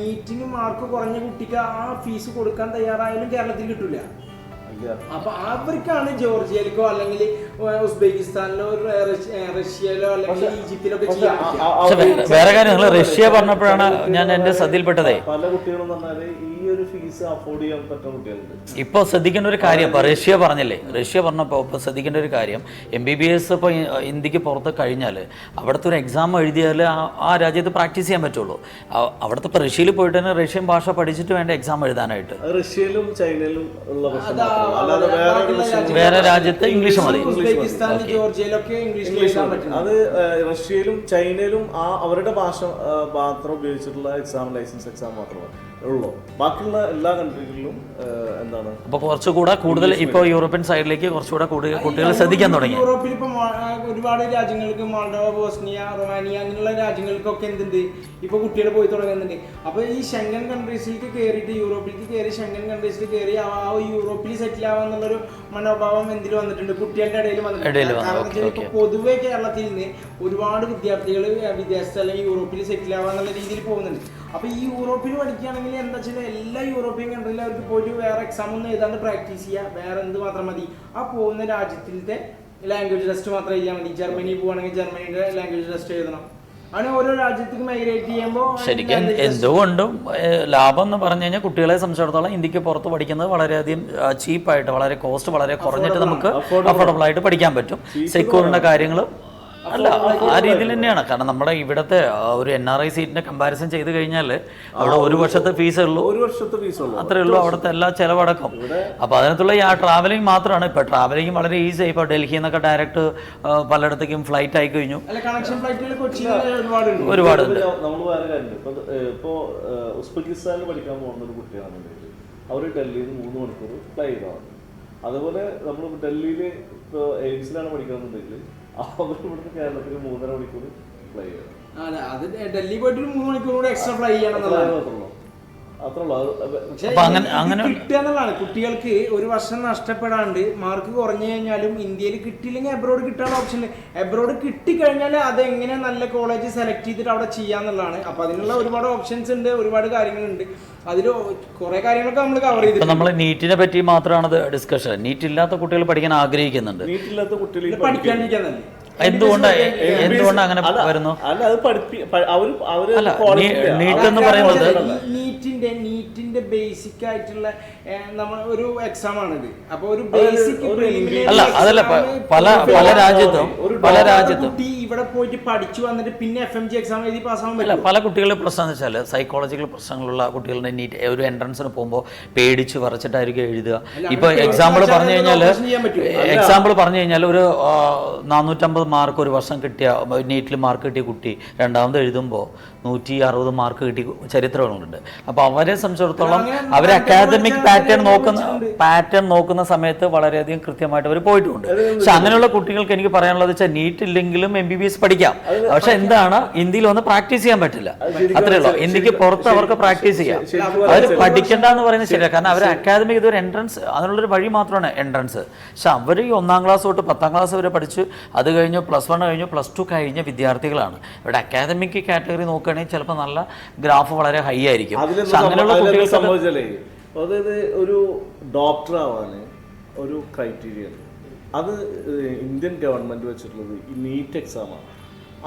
നീറ്റിന് മാർക്ക് കുറഞ്ഞ കുട്ടിക്ക് ആ ഫീസ് കൊടുക്കാൻ തയ്യാറായാലും കേരളത്തിൽ കിട്ടൂല. അപ്പൊ അവർക്കാണ് ജോർജിയയിലേക്കോ അല്ലെങ്കിൽ ഉസ്ബെക്കിസ്ഥാനിലോ റഷ്യയിലോ അല്ലെങ്കിൽ ഈജിപ്തിലൊക്കെ ചെയ്യാൻ പറ്റുക. വേറെ കാര്യം, നിങ്ങൾ റഷ്യ പറഞ്ഞപ്പോഴാണ് ഞാൻ എന്റെ ശ്രദ്ധയിൽപ്പെട്ടതേ. പല കുട്ടികളും പറഞ്ഞാല് ഈ ഒരു ഫീസ് അഫോർഡ് ചെയ്യാൻ പറ്റുന്ന കുട്ടികളുണ്ട്. ഇപ്പോൾ ശ്രദ്ധിക്കേണ്ട ഒരു കാര്യം, ഇപ്പോൾ റഷ്യ പറഞ്ഞില്ലേ, റഷ്യ പറഞ്ഞപ്പോൾ ഇപ്പോൾ ശ്രദ്ധിക്കേണ്ട ഒരു കാര്യം, MBBS ഇപ്പോൾ ഇന്ത്യക്ക് പുറത്ത് കഴിഞ്ഞാൽ അവിടുത്തെ ഒരു എക്സാം എഴുതിയാൽ ആ രാജ്യത്ത് പ്രാക്ടീസ് ചെയ്യാൻ പറ്റുള്ളൂ. അവിടുത്തെ ഇപ്പോൾ റഷ്യയിൽ പോയിട്ട് തന്നെ റഷ്യൻ ഭാഷ പഠിച്ചിട്ട് വേണ്ട എക്സാം എഴുതാനായിട്ട്. റഷ്യയിലും ചൈനയിലും ഉള്ള വേറെ രാജ്യത്ത് ഇംഗ്ലീഷ് മതി. അത് റഷ്യയിലും ചൈനയിലും അവരുടെ ഭാഷ മാത്രം ഉപയോഗിച്ചിട്ടുള്ള എക്സാം, ലൈസൻസ് എക്സാം മാത്രമേ ഉള്ളൂ. ബാക്കിയുള്ള എല്ലാ കൺട്രികളിലും എന്താണ് അപ്പോൾ കുറച്ചുകൂടെ കൂടുതൽ ഇപ്പോൾ യൂറോപ്യൻ സൈഡിലേക്ക് കുറച്ചുകൂടെ കുട്ടികൾ ശ്രദ്ധിക്കാൻ തുടങ്ങി. യൂറോപ്പിൽ ഇപ്പോൾ ഒരുപാട് രാജ്യങ്ങൾക്ക്, മോൾഡോവ, ബോസ്നിയ, റൊമാനിയ അങ്ങനെയുള്ള രാജ്യങ്ങൾക്കൊക്കെ എന്തുണ്ട് ഇപ്പോൾ കുട്ടികൾ പോയി തുടങ്ങുന്നുണ്ട്. അപ്പോൾ ഈ ഷെങ്കൻ കൺട്രീസിലേക്ക് കയറിയിട്ട് യൂറോപ്പിലേക്ക് കയറി ഷെങ്കൻ കൺട്രീസിൽ കയറി ആ യൂറോപ്പിൽ സെറ്റിൽ ആവാന്നുള്ളൊരു മനോഭാവം എന്തിൽ വന്നിട്ടുണ്ട്, കുട്ടികളുടെ ഇടയിൽ വന്നിട്ടുണ്ട്. കാരണം ഇപ്പോൾ പൊതുവെ കേരളത്തിൽ നിന്ന് ഒരുപാട് വിദ്യാർത്ഥികൾ വിദേശത്ത് അല്ലെങ്കിൽ യൂറോപ്പിൽ സെറ്റിൽ ആവാന്നുള്ള രീതിയിൽ പോകുന്നുണ്ട്. അപ്പോൾ ഈ യൂറോപ്പിൽ പഠിക്കുകയാണെങ്കിൽ എന്താ വെച്ചാൽ എല്ലാ യൂറോപ്യൻ കൺട്രിയിലും അവർക്ക് പോയിട്ട് വേറെ എക്സാം ഒന്നും എഴുതാണ്ട് പ്രാക്ടീസ് ചെയ്യുക, വേറെ എന്ത് മാത്രം മതി, ആ പോകുന്ന രാജ്യത്തിലത്തെ ലാംഗ്വേജ് ടെസ്റ്റ് മാത്രം എഴുതിയാൽ മതി. ജർമ്മനി പോവുകയാണെങ്കിൽ ജർമ്മനിയുടെ ലാംഗ്വേജ് ടെസ്റ്റ് എഴുതണം. അങ്ങനെ ഓരോ രാജ്യത്തേക്ക് മൈഗ്രേറ്റ് ചെയ്യുമ്പോൾ ശരിക്കും എന്തുകൊണ്ടും ലാഭം എന്ന് പറഞ്ഞു കഴിഞ്ഞാൽ കുട്ടികളെ സംബന്ധിച്ചിടത്തോളം ഇന്ത്യക്ക് പുറത്ത് പഠിക്കുന്നത് വളരെയധികം ചീപ്പായിട്ട്, വളരെ കോസ്റ്റ് വളരെ കുറഞ്ഞിട്ട് നമുക്ക് അഫോർഡബിൾ ആയിട്ട് പഠിക്കാൻ പറ്റും. സെക്യൂറിൻ്റെ കാര്യങ്ങളും അല്ല ആ രീതിയിൽ തന്നെയാണ്. കാരണം നമ്മുടെ ഇവിടുത്തെ ഒരു NRI സീറ്റിന്റെ കമ്പാരിസൺ ചെയ്ത് കഴിഞ്ഞാൽ അവിടെ ഒരു വർഷത്തെ ഫീസേ ഉള്ളൂ, അത്രേ ഉള്ളൂ അവിടുത്തെ എല്ലാ ചെലവടക്കം. അപ്പോൾ അതിനകത്തുള്ള ആ ട്രാവലിംഗ് മാത്രമാണ്. ഇപ്പോൾ ട്രാവലിംഗ് വളരെ ഈസി ആയി. ഇപ്പോൾ ഡൽഹിയിൽ നിന്നൊക്കെ ഡയറക്റ്റ് പലയിടത്തേക്കും ഫ്ലൈറ്റ് ആയി കഴിഞ്ഞു, ഒരുപാടുണ്ട്. നമ്മൾ വേറെ കാര്യമുണ്ട്. ഇപ്പോൾ ഉസ്ബെക്കിസ്ഥാനിൽ പഠിക്കാൻ പോകുന്ന ഒരു കുട്ടിയാണെന്നുണ്ടെങ്കിൽ അവർ ഡൽഹിയിൽ നിന്ന് 3 മണിക്കൂർ ഫ്ലൈ ചെയ്താണ്. അതുപോലെ നമ്മൾ ഡൽഹിയിൽ ഇപ്പോൾ എയിംസിലാണ് പഠിക്കണമെന്നുണ്ടെങ്കിൽ അവർ ഇവിടുന്ന് കേരളത്തിൽ 3.5 മണിക്കൂർ ഫ്ലൈ ചെയ്യണം. അതെ, അത് ഡൽഹി പോയിട്ട് 3 മണിക്കൂർ കൂടെ എക്സ്ട്രാ ഫ്ലൈ ചെയ്യണം എന്നുള്ളതാണ്. പക്ഷേ കിട്ടുക എന്നുള്ളതാണ്. കുട്ടികൾക്ക് ഒരു വർഷം നഷ്ടപ്പെടാണ്ട് മാർക്ക് കുറഞ്ഞു കഴിഞ്ഞാലും ഇന്ത്യയിൽ കിട്ടിയില്ലെങ്കിൽ അബ്രോഡ് കിട്ടാനുള്ള ഓപ്ഷൻ ഉണ്ട്. അബ്രോഡ് കിട്ടിക്കഴിഞ്ഞാൽ അതെങ്ങനെ നല്ല കോളേജ് സെലക്ട് ചെയ്തിട്ട് അവിടെ ചെയ്യാന്നുള്ളതാണ്. അപ്പൊ അതിനുള്ള ഒരുപാട് ഓപ്ഷൻസ് ഉണ്ട്, ഒരുപാട് കാര്യങ്ങളുണ്ട്. അതിൽ കുറെ കാര്യങ്ങളൊക്കെ നമ്മൾ കവർ ചെയ്തിട്ടുണ്ട്. നമ്മൾ നീറ്റിനെ പറ്റി മാത്രമാണ് ഡിസ്കഷൻ. നീറ്റ് ഇല്ലാത്ത കുട്ടികൾ പഠിക്കാൻ ആഗ്രഹിക്കുന്നുണ്ട്. നീറ്റില്ലാത്ത കുട്ടികൾ പഠിക്കാണ്ടിരിക്കാൻ എന്തുകൊണ്ട് അങ്ങനെ വരുന്നു? അല്ല, അത് അല്ല, നീറ്റ് എന്ന് പറയുന്നത് നീറ്റിന്റെ ബേസിക് ആയിട്ടുള്ള നമ്മൾ ഒരു എക്സാം ആണിത്. അപ്പൊ ഒരു ബേസിക് അല്ല, അതല്ല, പല രാജ്യത്തും കുട്ടി ഇവിടെ പോയിട്ട് പഠിച്ചു വന്നിട്ട് പിന്നെ FMG എക്സാം എഴുതി പാസ്സാവാൻ പറ്റില്ല. പല കുട്ടികളുടെ പ്രശ്നം എന്ന് വെച്ചാൽ സൈക്കോളജിക്കൽ പ്രശ്നങ്ങളുള്ള കുട്ടികളുടെ നീറ്റ് ഒരു എൻട്രൻസിന് പോകുമ്പോൾ പേടിച്ച് വരച്ചിട്ടായിരിക്കും എഴുതുക. ഇപ്പൊ എക്സാമ്പിൾ പറഞ്ഞു കഴിഞ്ഞാൽ ഒരു 450 മാർക്ക് ഒരു വർഷം കിട്ടിയ നീറ്റിൽ മാർക്ക് കിട്ടിയ കുട്ടി രണ്ടാമത് എഴുതുമ്പോൾ 160 മാർക്ക് കിട്ടിയ ചരിത്രങ്ങളുണ്ട്. അപ്പോൾ അവരെ സംബന്ധിച്ചിടത്തോളം അവർ അക്കാദമിക് പാറ്റേൺ നോക്കുന്ന സമയത്ത് വളരെയധികം കൃത്യമായിട്ട് അവർ പോയിട്ടുണ്ട്. പക്ഷെ അങ്ങനെയുള്ള കുട്ടികൾക്ക് എനിക്ക് പറയാനുള്ളത് വെച്ചാൽ നീറ്റ് ഇല്ലെങ്കിലും MBBS പഠിക്കാം. പക്ഷെ എന്താണ്, ഇന്ത്യയിൽ വന്ന് പ്രാക്ടീസ് ചെയ്യാൻ പറ്റില്ല. അത്രേ ഉള്ളൂ. ഇന്ത്യക്ക് പുറത്ത് അവർക്ക് പ്രാക്ടീസ് ചെയ്യാം. അവർ പഠിക്കണ്ട എന്ന് പറയുന്നത് ശരിയാണ്. കാരണം അവർ അക്കാദമിക് ഇതൊരു എൻട്രൻസ്, അതിനുള്ളൊരു വഴി മാത്രമാണ് എൻട്രൻസ്. പക്ഷെ അവർ ഈ 1ാം ക്ലാസ് തൊട്ട് 10ാം ക്ലാസ് വരെ പഠിച്ച് അത് കഴിഞ്ഞ് +1 കഴിഞ്ഞു +2 കഴിഞ്ഞ വിദ്യാർത്ഥികളാണ്. ഇവിടെ അക്കാദമിക് കാറ്റഗറി നോക്കുകയാണെങ്കിൽ ചിലപ്പോൾ നല്ല ഗ്രാഫ് വളരെ ഹൈ ആയിരിക്കും. അങ്ങനെയുള്ള കുട്ടികൾ സംഭവിച്ചാലേ, അതായത് ഒരു ഡോക്ടർ ആവാന് ഒരു ക്രൈറ്റീരിയ ഉണ്ട്. അത് ഇന്ത്യൻ ഗവൺമെന്റ് വെച്ചിട്ടുള്ളത് ഈ നീറ്റ് എക്സാമാണ്.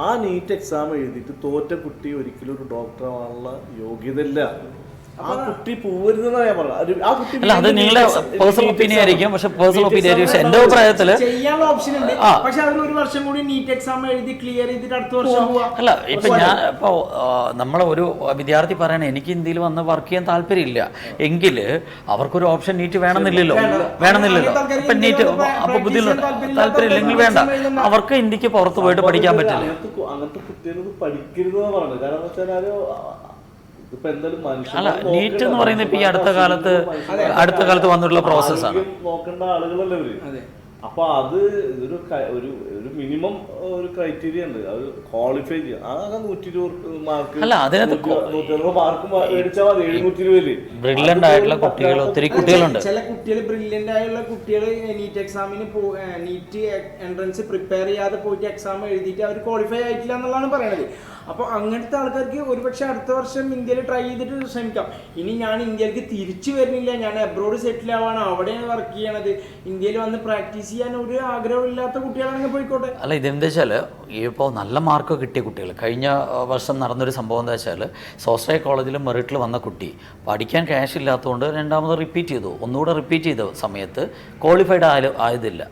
ആ നീറ്റ് എക്സാം എഴുതിയിട്ട് തോറ്റ കുട്ടി ഒരിക്കലും ഒരു ഡോക്ടർ ആവാനുള്ള യോഗ്യത ഇല്ല. ആ കുട്ടി പോവരുതെന്നാണ് ഞാൻ പറഞ്ഞത്. ആ കുട്ടി അല്ല, അത് നിങ്ങളുടെ പേഴ്സണൽ ഒപ്പീനിയൻ ആയിരിക്കും. പക്ഷെ പേഴ്സണൽ ഒപ്പീനിയൻ ആയിരിക്കും. എന്റെ അഭിപ്രായത്തില് ചെയ്യാനുള്ള ഓപ്ഷൻ ഉണ്ട്. പക്ഷെ അതിന് ഒരു വർഷം കൂടി നീറ്റ് എക്സാം എഴുതി ക്ലിയർ ചെയ്തിട്ട് അടുത്ത വർഷം പോവാ. അല്ല, ഇപ്പൊ നമ്മളെ ഒരു വിദ്യാർത്ഥി പറയണേ എനിക്ക് ഇന്ത്യയിൽ വന്ന് വർക്ക് ചെയ്യാൻ താല്പര്യമില്ല എങ്കിൽ അവർക്കൊരു ഓപ്ഷൻ നീറ്റ് വേണമെന്നില്ലല്ലോ. ഇപ്പൊ നീറ്റ് അപ്പൊ ബുദ്ധി താല്പര്യം ഇല്ലെങ്കിൽ വേണ്ട, അവർക്ക് ഇന്ത്യക്ക് പുറത്ത് പോയിട്ട് പഠിക്കാൻ പറ്റില്ല. അങ്ങനത്തെ കുട്ടികൾ പഠിക്കരുതെന്ന് പറഞ്ഞത്. കാരണം വെച്ചാൽ അല്ല, നീറ്റ് എന്ന് പറയുന്നത് ഇപ്പൊ ഈ അടുത്ത കാലത്ത് വന്നിട്ടുള്ള പ്രോസസ്സാണ്. നോക്കേണ്ട ആളുകളല്ലേ അവര്. അപ്പൊ അത് ഒരു മിനിമം ഒരു ക്രൈറ്റീരിയ ഉണ്ട്. അത് ക്വാളിഫൈ ചെയ്യാം. ആകെ 120 മാർക്ക്. അല്ല, അതിനകത്ത് 160 മാർക്ക് മേടിച്ചാൽ മതി. 720 ബ്രില്യന്റ് ആയിട്ടുള്ള കുട്ടികൾ ഒത്തിരി കുട്ടികളുണ്ട്. ചില കുട്ടികൾ ബ്രില്യന്റ് ആയിട്ടുള്ള കുട്ടികൾ നീറ്റ് എക്സാമിന് നീറ്റ് എൻട്രൻസ് പ്രിപ്പയർ ചെയ്യാതെ പോയിട്ട് എക്സാം എഴുതിയിട്ട് അവർ ക്വാളിഫൈ ആയിട്ടില്ല എന്നുള്ളതാണ് പറയണത്. അപ്പോൾ അങ്ങനത്തെ ആൾക്കാർക്ക് ഒരുപക്ഷെ അടുത്ത വർഷം ഇന്ത്യയിൽ ട്രൈ ചെയ്തിട്ട് ശ്രമിക്കാം. ഇനി ഞാൻ ഇന്ത്യയിലേക്ക് തിരിച്ചു വരുന്നില്ല, ഞാൻ അബ്രോഡ് സെറ്റിൽ ആവാണ്, അവിടെയാണ് വർക്ക് ചെയ്യണത്, ഇന്ത്യയിൽ വന്ന് പ്രാക്ടീസ് ചെയ്യാൻ ഒരു ആഗ്രഹമില്ലാത്ത കുട്ടികളാണെങ്കിൽ പോയിക്കോട്ടെ. അല്ല, ഇതെന്താ വെച്ചാൽ ഇപ്പോൾ നല്ല മാർക്ക് കിട്ടിയ കുട്ടികൾ, കഴിഞ്ഞ വർഷം നടന്നൊരു സംഭവം എന്താ വെച്ചാൽ സ്വാശ്രയ കോളേജിൽ മെറിറ്റിൽ വന്ന കുട്ടി പഠിക്കാൻ ക്യാഷ് ഇല്ലാത്തതുകൊണ്ട് രണ്ടാമത് റിപ്പീറ്റ് ചെയ്തു. ഒന്നുകൂടെ റിപ്പീറ്റ് ചെയ്ത സമയത്ത് ക്വാളിഫൈഡ് ആയതില്ല,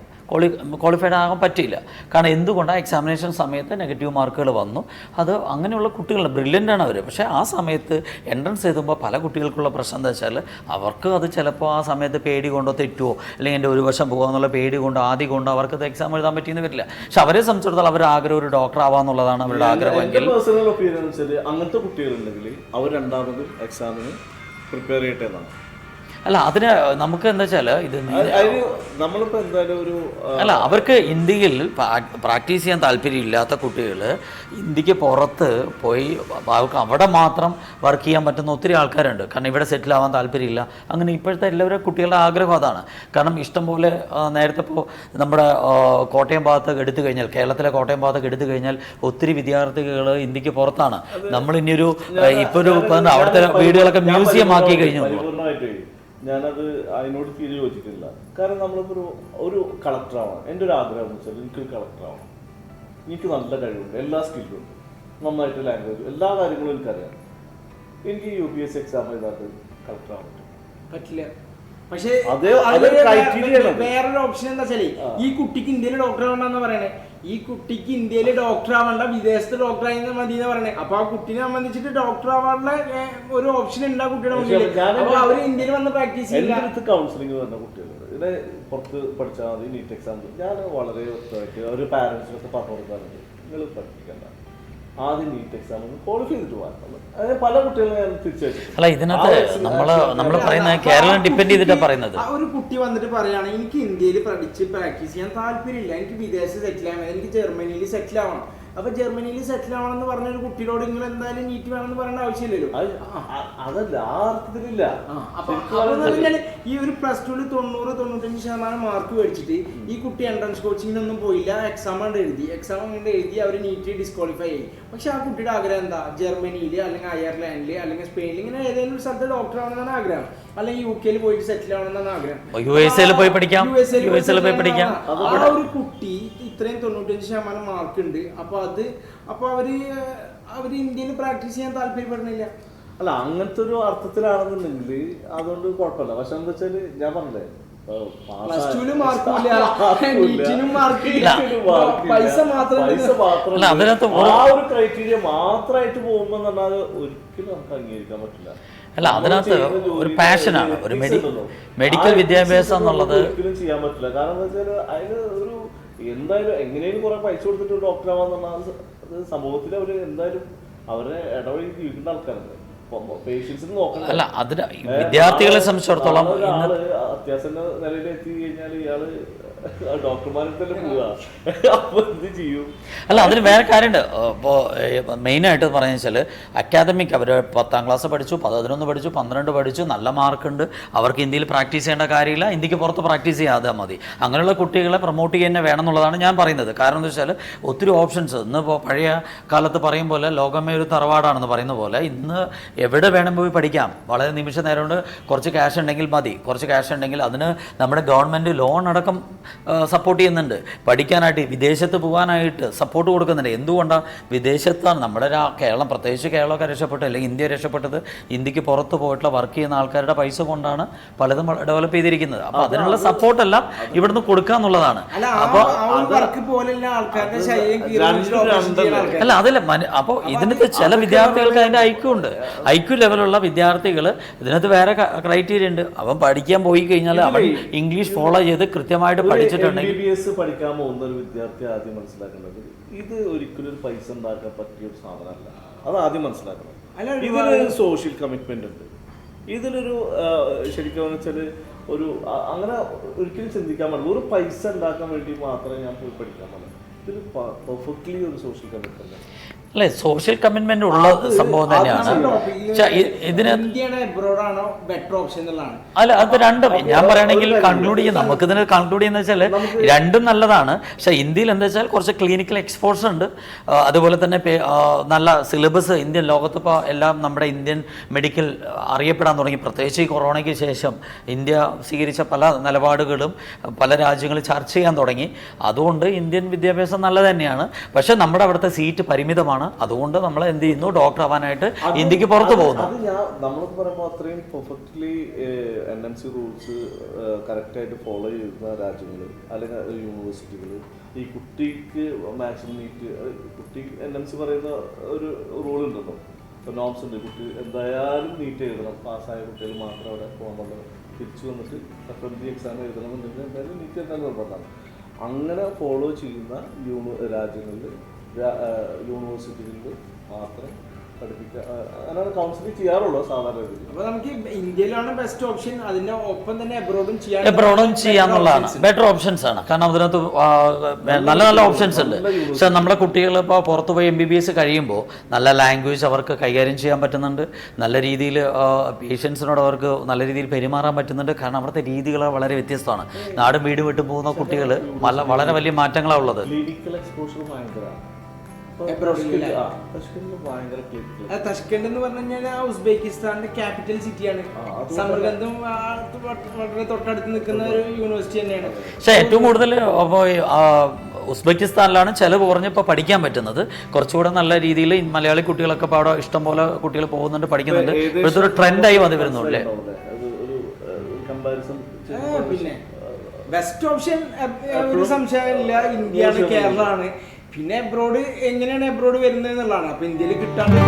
ക്വാളിഫൈഡ് ആകാൻ പറ്റിയില്ല. കാരണം എന്തുകൊണ്ടാണ് എക്സാമിനേഷൻ സമയത്ത് നെഗറ്റീവ് മാർക്കുകൾ വന്നു. അത് അങ്ങനെയുള്ള കുട്ടികളുണ്ട്, ബ്രില്യൻ്റ് ആണ് അവർ. പക്ഷേ ആ സമയത്ത് എൻട്രൻസ് എഴുതുമ്പോൾ പല കുട്ടികൾക്കുള്ള പ്രശ്നം എന്താ വെച്ചാൽ അവർക്ക് അത് ചിലപ്പോൾ ആ സമയത്ത് പേടി കൊണ്ടോ തെറ്റുമോ അല്ലെങ്കിൽ എൻ്റെ ഒരു വർഷം പോകുമെന്നുള്ള പേടി കൊണ്ടോ ആദ്യം കൊണ്ടോ അവർക്കത് എക്സാം എഴുതാൻ പറ്റിയെന്ന് വരില്ല. പക്ഷെ അവരെ സംബന്ധിച്ചിടത്തോളം അവരുടെ ആഗ്രഹം ഒരു ഡോക്ടർ ആവാന്നുള്ളതാണ് അവരുടെ ആഗ്രഹമെങ്കിൽ പേഴ്സണൽ ഒപ്പീനിയൻ വെച്ചാൽ അങ്ങനത്തെ കുട്ടികളുണ്ടെങ്കിൽ അവർ രണ്ടാമത് എക്സാമിന് പ്രിപ്പയർ ചെയ്യട്ടെ എന്നാണ്. അല്ല, അതിന് നമുക്ക് എന്താ വെച്ചാൽ ഇത് നമ്മളിപ്പോൾ എന്തായാലും ഒരു അല്ല, അവർക്ക് ഇന്ത്യയിൽ പ്രാക്ടീസ് ചെയ്യാൻ താല്പര്യമില്ലാത്ത കുട്ടികൾ ഇന്ത്യക്ക് പുറത്ത് പോയി അവർക്ക് അവിടെ മാത്രം വർക്ക് ചെയ്യാൻ പറ്റുന്ന ഒത്തിരി ആൾക്കാരുണ്ട്. കാരണം ഇവിടെ സെറ്റിൽ ആവാൻ താല്പര്യമില്ല. അങ്ങനെ ഇപ്പോഴത്തെ എല്ലാവരും കുട്ടികളുടെ ആഗ്രഹം അതാണ്. കാരണം ഇഷ്ടംപോലെ നേരത്തെ ഇപ്പോൾ നമ്മുടെ കോട്ടയം ഭാഗത്തൊക്കെ എടുത്തു കഴിഞ്ഞാൽ, കേരളത്തിലെ കോട്ടയം ഭാഗത്തൊക്കെ എടുത്തു കഴിഞ്ഞാൽ ഒത്തിരി വിദ്യാർത്ഥികൾ ഇന്ത്യക്ക് പുറത്താണ്. നമ്മൾ ഇനിയൊരു ഇപ്പോൾ ഒരു അവിടുത്തെ വീടുകളൊക്കെ മ്യൂസിയം ആക്കി കഴിഞ്ഞു. ഞാനത് അതിനോട് തീരെ യോജിക്കുന്നില്ല. കാരണം നമ്മളിപ്പോൾ ഒരു കളക്ടറാവണം. എൻ്റെ ഒരു ആഗ്രഹം എന്ന് വെച്ചാൽ എനിക്കൊരു കളക്ടറാവണം. എനിക്ക് നല്ല കഴിവുണ്ട്, എല്ലാ സ്കില്ലും ഉണ്ട്, നന്നായിട്ട് ലാംഗ്വേജ്, എല്ലാ കാര്യങ്ങളും എനിക്കറിയാം. എനിക്ക് UPSC എക്സാം എഴുതാണ്ട് കളക്ടറാവാൻ പറ്റില്ല. പക്ഷേ വേറൊരു ഓപ്ഷൻ എന്താ വെച്ചാൽ ഈ കുട്ടിക്ക് ഇന്ത്യയിൽ ഡോക്ടർ ആവണ്ടെന്ന് പറയണേ. ഈ കുട്ടിക്ക് ഇന്ത്യയിൽ ഡോക്ടർ ആവണ്ട, വിദേശത്ത് ഡോക്ടർ ആയി മതി എന്ന് പറയണേ. അപ്പൊ ആ കുട്ടിനെ സംബന്ധിച്ചിട്ട് ഡോക്ടർ ആവാനുള്ള ഒരു ഓപ്ഷൻ ഉണ്ട് ആ കുട്ടിയുടെ മുന്നിൽ. അപ്പൊ അവര് ഇന്ത്യയിൽ വന്ന് പ്രാക്ടീസ് ചെയ്യില്ല. കൗൺസിലിംഗ് വരുന്ന കുട്ടികൾ ഇവിടെ പുറത്ത് പഠിച്ചാൽ മതി നീറ്റ് എക്സാം. ഞാൻ വളരെ വ്യക്തമായിട്ട് ഒരു പാരന്റ്സിനൊക്കെ പറഞ്ഞു കൊടുക്കാറുണ്ട്, നിങ്ങൾ പഠിപ്പിക്കണ്ട, ആദ്യം നീറ്റ് എക്സാം ക്വാളിഫൈ ചെയ്തിട്ട് പോകാൻ. അങ്ങനെ പല കുട്ടികളും ഞാൻ തിരിച്ചയച്ചു. അല്ല, ഇതിനകത്ത് നമ്മൾ പറയുന്നത് കേരളം ഡിപ്പെൻഡ് ചെയ്തിട്ടാണ് പറയുന്നത്. ഒരു കുട്ടി വന്നിട്ട് പറയാണ്, എനിക്ക് ഇന്ത്യയിൽ പഠിച്ച് പ്രാക്ടീസ് ചെയ്യാൻ താല്പര്യമില്ല, എനിക്ക് വിദേശത്ത് സെറ്റിൽ ആവാൻ, എനിക്ക് ജർമ്മനിയിൽ സെറ്റിൽ ആവണം. അപ്പൊ ജർമ്മനിയിൽ സെറ്റിൽ ആവണം എന്ന് പറഞ്ഞ ഒരു കുട്ടിയോട് നിങ്ങൾ എന്തായാലും നീറ്റ് വേണമെന്ന് പറയേണ്ട ആവശ്യമില്ലല്ലോ. അതല്ല, ആ അർത്ഥത്തിലില്ല. ഈ ഒരു +2 90-95% മാർക്ക് മേടിച്ചിട്ട് ഈ കുട്ടി എൻട്രൻസ് കോച്ചിങ്ങിനൊന്നും പോയില്ല, എക്സാം കണ്ട് എഴുതി അവർ നീറ്റ് ഡിസ്ക്വാളിഫൈ ആയി. പക്ഷെ ആ കുട്ടിയുടെ ആഗ്രഹം എന്താ? ജർമ്മനിയിൽ അല്ലെങ്കിൽ അയർലാൻഡിൽ അല്ലെങ്കിൽ സ്പെയിനിൽ ഇങ്ങനെ ഏതെങ്കിലും ഒരു സ്ഥലത്ത് ഡോക്ടർ ആവണമെന്നാണ് ആഗ്രഹം, അല്ലെങ്കിൽ UK പോയിട്ട് സെറ്റിൽ ആവണമെന്നാണ് ആഗ്രഹം. USA പോയി പഠിക്കാം. ആ ഒരു കുട്ടി ഇത്രയും 95% മാർക്ക് ഉണ്ട്. അപ്പൊ അവര് ഇന്ത്യയിൽ പ്രാക്ടീസ് ചെയ്യാൻ താല്പര്യപ്പെടുന്നില്ല. അല്ല, അങ്ങനത്തെ ഒരു അർത്ഥത്തിലാണെന്നുണ്ടെങ്കിൽ അതുകൊണ്ട് കുഴപ്പമില്ല. പക്ഷെ എന്താ വെച്ചാല് ഞാൻ പറഞ്ഞില്ലേ, പൈസ മാത്രം ആ ഒരു ക്രൈറ്റീരിയ മാത്രമായിട്ട് പോകുമ്പോ പറഞ്ഞാൽ ഒരിക്കലും നമുക്ക് അംഗീകരിക്കാൻ പറ്റില്ല. അല്ല, അതിനകത്ത് ഒരു പാഷനാണ്, ഒരു മെഡിക്കൽ വിദ്യാഭ്യാസം എന്നുള്ളത് ഒരിക്കലും ചെയ്യാൻ പറ്റില്ല. കാരണം എന്താ വെച്ചാൽ അതിന് ഒരു എന്തായാലും എങ്ങനെയും കുറെ പൈസ കൊടുത്തിട്ട് ഡോക്ടർ ആവാന്ന് പറഞ്ഞാൽ അത് സമൂഹത്തിൽ അവര് എന്തായാലും അവരെ ഇടവഴി ജീവിക്കുന്ന ആൾക്കാരുണ്ട്. പേഷ്യൻസിന് നോക്കണം. അല്ല, അതിന് വിദ്യാർത്ഥികളെ സംബന്ധിച്ചിടത്തോളം അത്യാവശ്യം നിലയിൽ എത്തി കഴിഞ്ഞാൽ ഇയാള് ഡോക്ടർമാരെ തന്നെ പോവുക. അപ്പൊ എന്ത് ചെയ്യും? അല്ല, അതിന് വേറെ കാര്യമുണ്ട്. ഇപ്പോൾ മെയിനായിട്ട് പറയുന്നത് വെച്ചാൽ അക്കാദമിക് അവർ 10ാം ക്ലാസ് പഠിച്ചു, 11 പഠിച്ചു, 12 പഠിച്ചു, നല്ല മാർക്കുണ്ട്, അവർക്ക് ഇന്ത്യയിൽ പ്രാക്ടീസ് ചെയ്യേണ്ട കാര്യമില്ല, ഇന്ത്യക്ക് പുറത്ത് പ്രാക്ടീസ് ചെയ്യാതെ മതി. അങ്ങനെയുള്ള കുട്ടികളെ പ്രൊമോട്ട് ചെയ്യുക തന്നെ വേണം എന്നുള്ളതാണ് ഞാൻ പറയുന്നത്. കാരണം എന്താ വെച്ചാൽ ഒത്തിരി ഓപ്ഷൻസ് ഇന്നിപ്പോൾ പഴയ കാലത്ത് പറയും പോലെ ലോകമേ ഒരു തറവാടാണെന്ന് പറയുന്ന പോലെ ഇന്ന് എവിടെ വേണം പോയി പഠിക്കാം. വളരെ നിമിഷ നേരം കൊണ്ട് കുറച്ച് ക്യാഷ് ഉണ്ടെങ്കിൽ മതി. കുറച്ച് ക്യാഷ് ഉണ്ടെങ്കിൽ അതിന് നമ്മുടെ ഗവൺമെൻറ് ലോൺ അടക്കം സപ്പോർട്ട് ചെയ്യുന്നുണ്ട്. പഠിക്കാനായിട്ട് വിദേശത്ത് പോകാനായിട്ട് സപ്പോർട്ട് കൊടുക്കുന്നുണ്ട്. എന്തുകൊണ്ടാണ്? വിദേശത്താണ് നമ്മുടെ കേരളം, പ്രത്യേകിച്ച് കേരളമൊക്കെ രക്ഷപ്പെട്ടത്, അല്ലെങ്കിൽ ഇന്ത്യ രക്ഷപ്പെട്ടത് ഇന്ത്യക്ക് പുറത്ത് പോയിട്ടുള്ള വർക്ക് ചെയ്യുന്ന ആൾക്കാരുടെ പൈസ കൊണ്ടാണ് പലതും ഡെവലപ്പ് ചെയ്തിരിക്കുന്നത്. അപ്പോൾ അതിനുള്ള സപ്പോർട്ടെല്ലാം ഇവിടുന്ന് കൊടുക്കുക എന്നുള്ളതാണ്. അപ്പോൾ അല്ല, അതല്ല. അപ്പോൾ ഇതിനകത്ത് ചില വിദ്യാർത്ഥികൾക്ക് അതിൻ്റെ ഐക്യമുണ്ട്. ഐക്യു ലെവലുള്ള വിദ്യാർത്ഥികൾ ഇതിനകത്ത് വേറെ ക്രൈറ്റീരിയ ഉണ്ട്. അവൻ പഠിക്കാൻ പോയി കഴിഞ്ഞാൽ അവൻ ഇംഗ്ലീഷ് ഫോളോ ചെയ്ത് കൃത്യമായിട്ട് പഠിച്ചിട്ടുണ്ടെങ്കിൽ MBBS പഠിക്കാൻ പോകുന്ന ഒരു വിദ്യാർത്ഥി ആദ്യം മനസ്സിലാക്കേണ്ടത് ഇത് ഒരിക്കലും ഒരു പൈസ ഉണ്ടാക്കാൻ പറ്റിയ ഒരു സാധനമല്ല. അത് ആദ്യം മനസ്സിലാക്കണം. ഇതിലൊരു സോഷ്യൽ കമ്മിറ്റ്മെന്റ് ഉണ്ട്. ഇതിലൊരു ശരിക്കും വെച്ചാൽ ഒരു അങ്ങനെ ഒരിക്കലും ചിന്തിക്കാൻ പാടില്ല. ഒരു പൈസ ഉണ്ടാക്കാൻ വേണ്ടി മാത്രമേ ഞാൻ പോയി പഠിക്കാൻ പാടില്ല. ഇതൊരു പെർഫെക്റ്റ്ലി ഒരു സോഷ്യൽ കമ്മിറ്റ്മെന്റ്. അല്ലേ, സോഷ്യൽ കമ്മിറ്റ്മെന്റ് ഉള്ള സംഭവം തന്നെയാണ്. ഇതിന് അല്ല, അത് രണ്ടും ഞാൻ പറയുകയാണെങ്കിൽ കൺക്ലൂഡ് ചെയ്യും. നമുക്കിതിന് കൺക്ലൂഡ് ചെയ്യുന്ന വെച്ചാൽ രണ്ടും നല്ലതാണ്. പക്ഷെ ഇന്ത്യയിൽ എന്താ വെച്ചാൽ കുറച്ച് ക്ലിനിക്കൽ എക്സ്പോർട്സ് ഉണ്ട്. അതുപോലെ തന്നെ നല്ല സിലബസ് ഇന്ത്യൻ ലോകത്തിപ്പോൾ എല്ലാം നമ്മുടെ ഇന്ത്യൻ മെഡിക്കൽ അറിയപ്പെടാൻ തുടങ്ങി. പ്രത്യേകിച്ച് ഈ കൊറോണയ്ക്ക് ശേഷം ഇന്ത്യ സ്വീകരിച്ച പല നിലപാടുകളും പല രാജ്യങ്ങളും ചർച്ച ചെയ്യാൻ തുടങ്ങി. അതുകൊണ്ട് ഇന്ത്യൻ വിദ്യാഭ്യാസം നല്ലത് തന്നെയാണ്. പക്ഷെ നമ്മുടെ അവിടുത്തെ സീറ്റ് പരിമിതമാണ്. അതുകൊണ്ട് നമ്മൾ എന്ത് ചെയ്യുന്നു, ഡോക്ടർ ആവാനായിട്ട് ഇന്ത്യക്ക് പുറത്ത് പോകുന്നു. അത് നമ്മളൊക്കെ പറയുമ്പോൾ അത്രയും പെർഫെക്റ്റ്ലി NMC റൂൾസ് കറക്റ്റായിട്ട് ഫോളോ ചെയ്യുന്ന രാജ്യങ്ങൾ അല്ലെങ്കിൽ യൂണിവേഴ്സിറ്റികൾ ഈ കുട്ടിക്ക് മാക്സിമം നീറ്റ് കുട്ടി NMC പറയുന്ന ഒരു റൂൾ ഉണ്ടല്ലോ, നോംസ് ഉണ്ട്. കുട്ടി എന്തായാലും നീറ്റ് എഴുതണം. പാസ്സായ കുട്ടികൾ മാത്രം അവിടെ പോകാൻ പാടുള്ളൂ. തിരിച്ചു വന്നിട്ട് FMG എക്സാം എഴുതണമെന്നുണ്ടെങ്കിൽ എന്തായാലും നീറ്റ് എഴുതാൻ നിർബന്ധമാണ്. അങ്ങനെ ഫോളോ ചെയ്യുന്ന രാജ്യങ്ങളിൽ യൂണിവേഴ്സിറ്റികളിൽ മാത്രം പഠിപ്പിക്കുക. അങ്ങനെയാണ് കൗൺസിലിംഗ് ചെയ്യാറുള്ളൂ സാധാരണ. അപ്പോൾ നമുക്ക് ഇന്ത്യയിലാണ് ബെസ്റ്റ് ഓപ്ഷൻ. അതിന്റെ ഒപ്പം തന്നെ എബ്രോഡും ചെയ്യാന്നുള്ളതാണ് ബെറ്റർ ഓപ്ഷൻസ് ആണ്. കാരണം അതിനകത്ത് നല്ല നല്ല ഓപ്ഷൻസ് ഉണ്ട്. പക്ഷെ നമ്മുടെ കുട്ടികൾ ഇപ്പോൾ പുറത്ത് പോയി MBBS കഴിയുമ്പോൾ നല്ല ലാംഗ്വേജ് അവർക്ക് കൈകാര്യം ചെയ്യാൻ പറ്റുന്നുണ്ട്. നല്ല രീതിയിൽ പേഷ്യൻസിനോട് അവർക്ക് നല്ല രീതിയിൽ പെരുമാറാൻ പറ്റുന്നുണ്ട്. കാരണം അവിടുത്തെ രീതികൾ വളരെ വ്യത്യസ്തമാണ്. നാടും വീടും വിട്ടു പോകുന്ന കുട്ടികൾ വളരെ വലിയ മാറ്റങ്ങളാണ് ഉള്ളത്. ക്ലിനിക്കൽ എക്സ്പോഷർ ഭയങ്കരമാണ്. തഷ്കണ്ട് എന്ന് പറഞ്ഞു കഴിഞ്ഞാൽ ഉസ്ബെക്കിസ്ഥാന്റെ ക്യാപിറ്റൽ സിറ്റിയാണ്. സമർഖന്ദും വളരെ തൊട്ടടുത്ത് നിൽക്കുന്ന ഒരു യൂണിവേഴ്സിറ്റി തന്നെയാണ്. പക്ഷെ ഏറ്റവും കൂടുതൽ ഉസ്ബെക്കിസ്ഥാനിലാണ് ചിലവ് കുറഞ്ഞപ്പോൾ പഠിക്കാൻ പറ്റുന്നത്. കുറച്ചുകൂടെ നല്ല രീതിയിൽ മലയാളി കുട്ടികളൊക്കെ ഇപ്പോൾ അവിടെ ഇഷ്ടംപോലെ കുട്ടികൾ പോകുന്നുണ്ട്, പഠിക്കുന്നുണ്ട്. ഇപ്പോഴത്തെ ഒരു ട്രെൻഡായി വന്നു വരുന്നുള്ളേ. പിന്നെ ബെസ്റ്റ് ഓപ്ഷൻ ഒരു സംശയമില്ല ഇന്ത്യയാണ്, കേരളമാണ്. പിന്നെ എബ്രോഡ് എങ്ങനെയാണ് എബ്രോഡ് വരുന്നത് എന്നുള്ളതാണ്. അപ്പൊ ഇന്ത്യയിൽ കിട്ടാണ്ട്